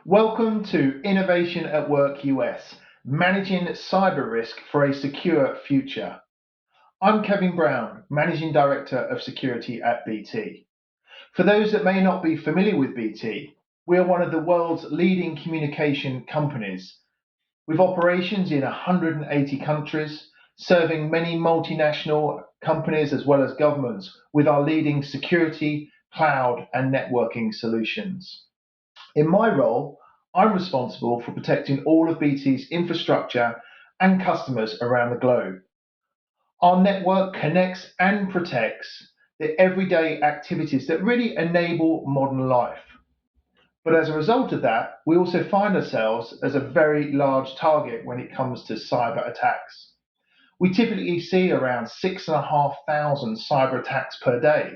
Welcome to Innovation at Work US, managing cyber risk for a secure future. I'm Kevin Brown, Managing Director of Security at BT. For those that may not be familiar with BT, we are one of the world's leading communication companies, with operations in 180 countries, serving many multinational companies as well as governments with our leading security, cloud, and networking solutions. In my role, I'm responsible for protecting all of BT's infrastructure and customers around the globe. Our network connects and protects the everyday activities that really enable modern life. But as a result of that, we also find ourselves as a very large target when it comes to cyber attacks. We typically see around 6,500 cyber attacks per day,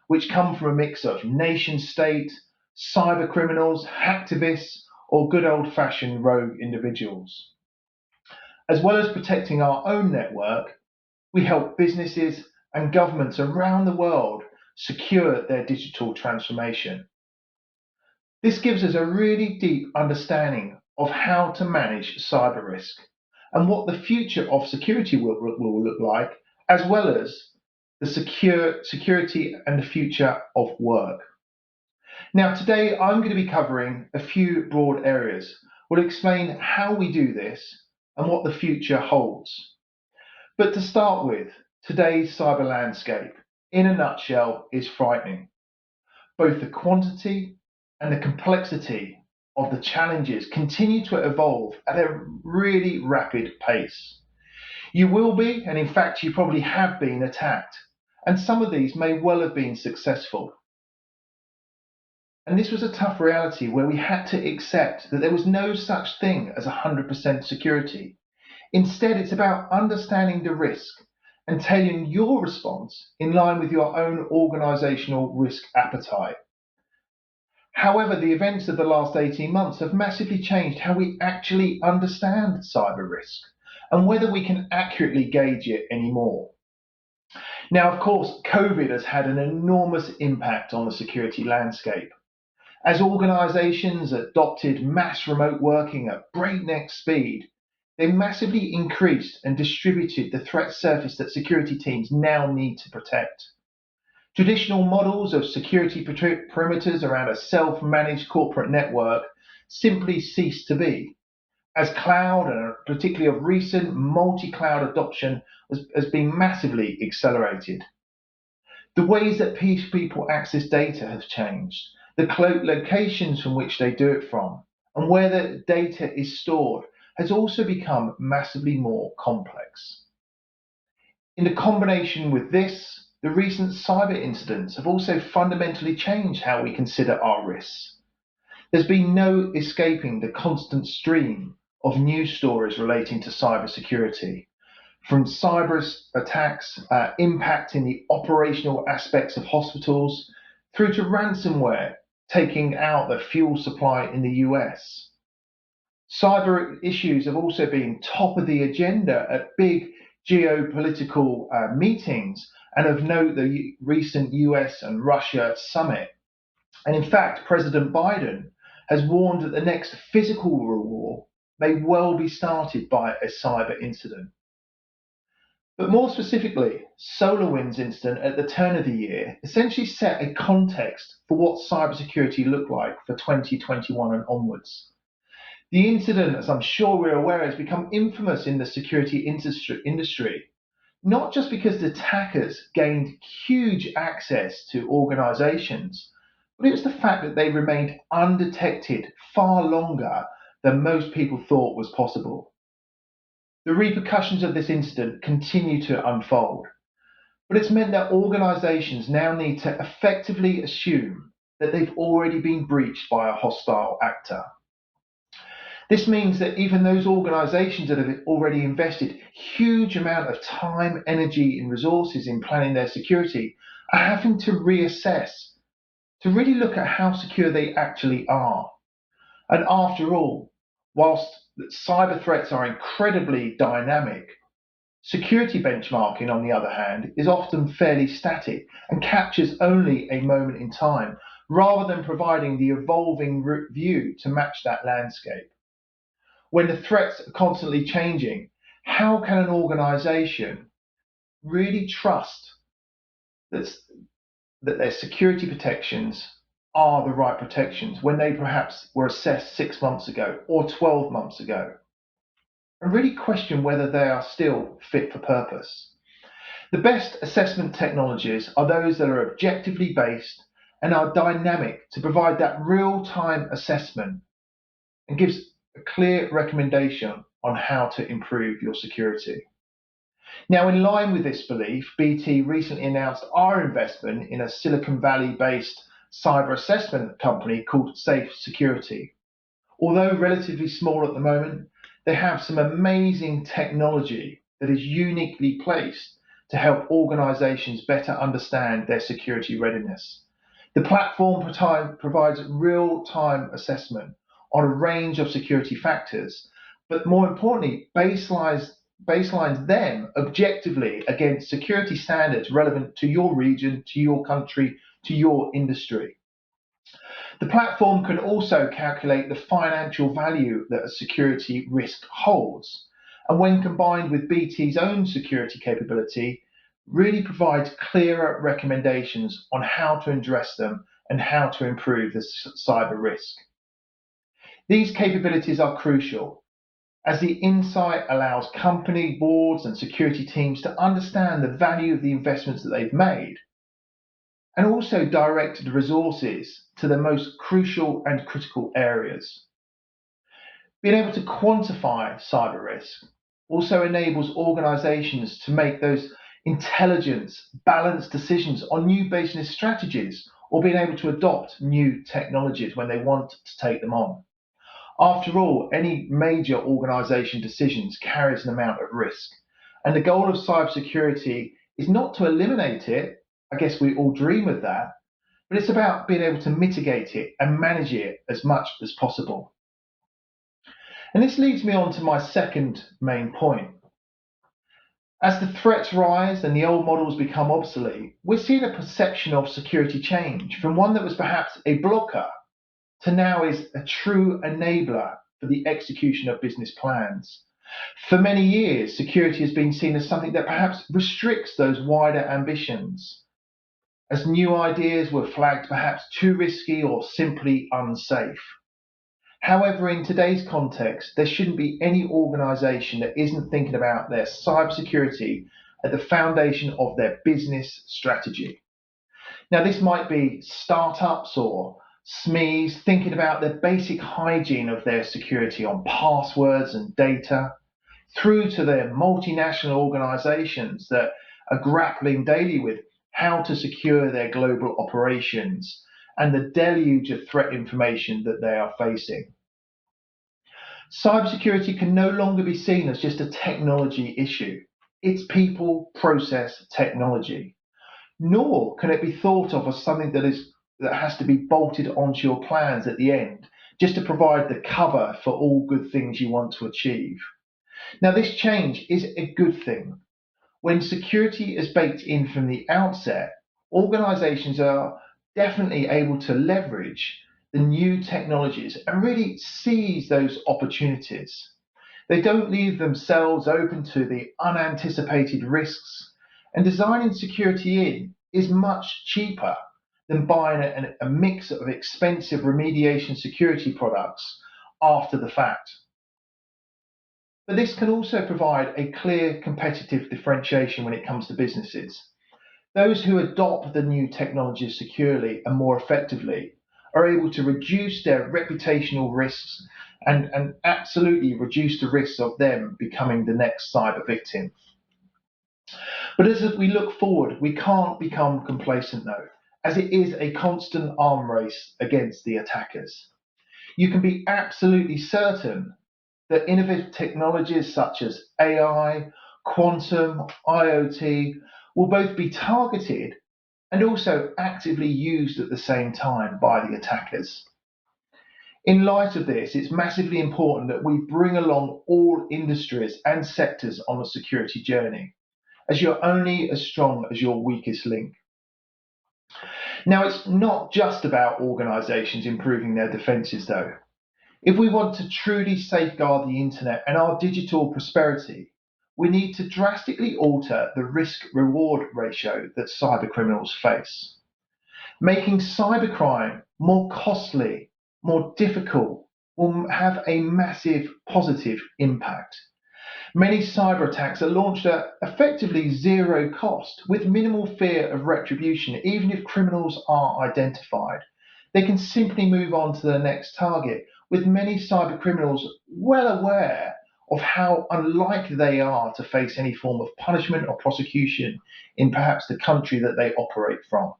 which come from a mix of nation state, cyber criminals, hacktivists, or good old fashioned rogue individuals. As well as protecting our own network, we help businesses and governments around the world secure their digital transformation. This gives us a really deep understanding of how to manage cyber risk and what the future of security will look like, as well as the security and the future of work. Now, today I'm going to be covering a few broad areas. We'll explain how we do this and what the future holds. But to start with, today's cyber landscape, in a nutshell, is frightening. Both the quantity and the complexity of the challenges continue to evolve at a really rapid pace. You will be, and in fact, you probably have been attacked, and some of these may well have been successful. And this was a tough reality where we had to accept that there was no such thing as 100% security. Instead, it's about understanding the risk and tailoring your response in line with your own organizational risk appetite. However, the events of the last 18 months have massively changed how we actually understand cyber risk and whether we can accurately gauge it anymore. Now, of course, COVID has had an enormous impact on the security landscape. As organizations adopted mass remote working at breakneck speed, they massively increased and distributed the threat surface that security teams now need to protect. Traditional models of security perimeters around a self-managed corporate network simply ceased to be, as cloud, and particularly of recent multi-cloud adoption, has been massively accelerated. The ways that people access data have changed, the locations from which they do it from, and where the data is stored has also become massively more complex. In the combination with this, the recent cyber incidents have also fundamentally changed how we consider our risks. There's been no escaping the constant stream of news stories relating to cybersecurity, from cyber attacks impacting the operational aspects of hospitals through to ransomware taking out the fuel supply in the US. Cyber issues have also been top of the agenda at big geopolitical meetings, and of note, the recent US and Russia summit. And in fact, President Biden has warned that the next physical war may well be started by a cyber incident. But more specifically, SolarWinds incident at the turn of the year essentially set a context for what cybersecurity looked like for 2021 and onwards. The incident, as I'm sure we're aware, has become infamous in the security industry, not just because the attackers gained huge access to organizations, but it was the fact that they remained undetected far longer than most people thought was possible. The repercussions of this incident continue to unfold, but it's meant that organizations now need to effectively assume that they've already been breached by a hostile actor. This means that even those organizations that have already invested huge amount of time, energy, and resources in planning their security are having to reassess, to really look at how secure they actually are. And after all, whilst cyber threats are incredibly dynamic, security benchmarking, on the other hand, is often fairly static and captures only a moment in time rather than providing the evolving view to match that landscape. When the threats are constantly changing, how can an organization really trust that, that their security protections are the right protections when they perhaps were assessed 6 months ago or 12 months ago? And really question whether they are still fit for purpose. The best assessment technologies are those that are objectively based and are dynamic to provide that real-time assessment and gives a clear recommendation on how to improve your security. Now, in line with this belief, BT recently announced our investment in a Silicon Valley-based cyber assessment company called Safe Security. Although relatively small at the moment, they have some amazing technology that is uniquely placed to help organizations better understand their security readiness. The platform provides real-time assessment on a range of security factors, but more importantly, baselines them objectively against security standards relevant to your region, to your country, to your industry. The platform can also calculate the financial value that a security risk holds, and when combined with BT's own security capability, really provides clearer recommendations on how to address them and how to improve the cyber risk. These capabilities are crucial, as the insight allows company boards and security teams to understand the value of the investments that they've made and also direct the resources to the most crucial and critical areas. Being able to quantify cyber risk also enables organizations to make those intelligent, balanced decisions on new business strategies or being able to adopt new technologies when they want to take them on. After all, any major organization decisions carries an amount of risk, and the goal of cybersecurity is not to eliminate it. I guess we all dream of that, but it's about being able to mitigate it and manage it as much as possible. And this leads me on to my second main point. As the threats rise and the old models become obsolete, we're seeing a perception of security change from one that was perhaps a blocker to now is a true enabler for the execution of business plans. For many years, security has been seen as something that perhaps restricts those wider ambitions, as new ideas were flagged perhaps too risky or simply unsafe. However, in today's context, there shouldn't be any organization that isn't thinking about their cybersecurity at the foundation of their business strategy. Now, this might be startups or SMEs thinking about the basic hygiene of their security on passwords and data, through to their multinational organizations that are grappling daily with how to secure their global operations and the deluge of threat information that they are facing. Cybersecurity can no longer be seen as just a technology issue. It's people, process, technology. Nor can it be thought of as something that has to be bolted onto your plans at the end, just to provide the cover for all good things you want to achieve. Now, this change is a good thing. When security is baked in from the outset, organizations are definitely able to leverage the new technologies and really seize those opportunities. They don't leave themselves open to the unanticipated risks, and designing security in is much cheaper than buying a mix of expensive remediation security products after the fact. But this can also provide a clear competitive differentiation when it comes to businesses. Those who adopt the new technologies securely and more effectively are able to reduce their reputational risks and absolutely reduce the risks of them becoming the next cyber victim. But as we look forward, we can't become complacent though, as it is a constant arm race against the attackers. You can be absolutely certain that innovative technologies such as AI, quantum, IoT will both be targeted and also actively used at the same time by the attackers. In light of this, it's massively important that we bring along all industries and sectors on the security journey, as you're only as strong as your weakest link. Now, it's not just about organisations improving their defences, though. If we want to truly safeguard the internet and our digital prosperity, we need to drastically alter the risk-reward ratio that cybercriminals face. Making cybercrime more costly, more difficult, will have a massive positive impact. Many cyber attacks are launched at effectively zero cost, with minimal fear of retribution, even if criminals are identified. They can simply move on to the next target, with many cyber criminals well aware of how unlikely they are to face any form of punishment or prosecution in perhaps the country that they operate from.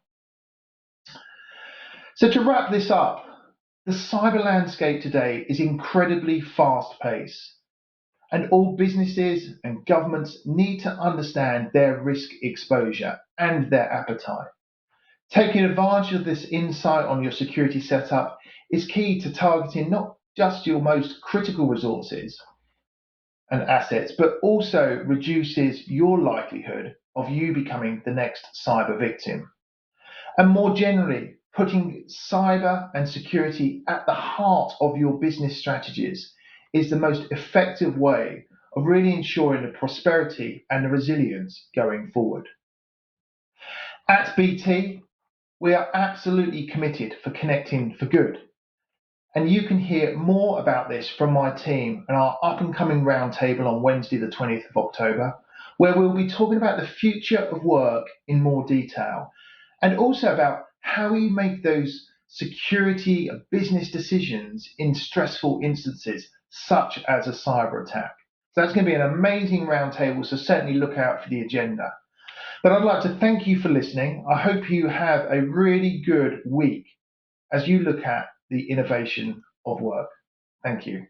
So, to wrap this up, the cyber landscape today is incredibly fast paced, and all businesses and governments need to understand their risk exposure and their appetite. Taking advantage of this insight on your security setup is key to targeting not just your most critical resources and assets, but also reduces your likelihood of you becoming the next cyber victim. And more generally, putting cyber and security at the heart of your business strategies is the most effective way of really ensuring the prosperity and the resilience going forward. At BT, we are absolutely committed for connecting for good. And you can hear more about this from my team and our up and coming roundtable on Wednesday, the 20th of October, where we'll be talking about the future of work in more detail and also about how we make those security and business decisions in stressful instances, such as a cyber attack. So that's going to be an amazing roundtable, so certainly look out for the agenda. But I'd like to thank you for listening. I hope you have a really good week as you look at the innovation of work. Thank you.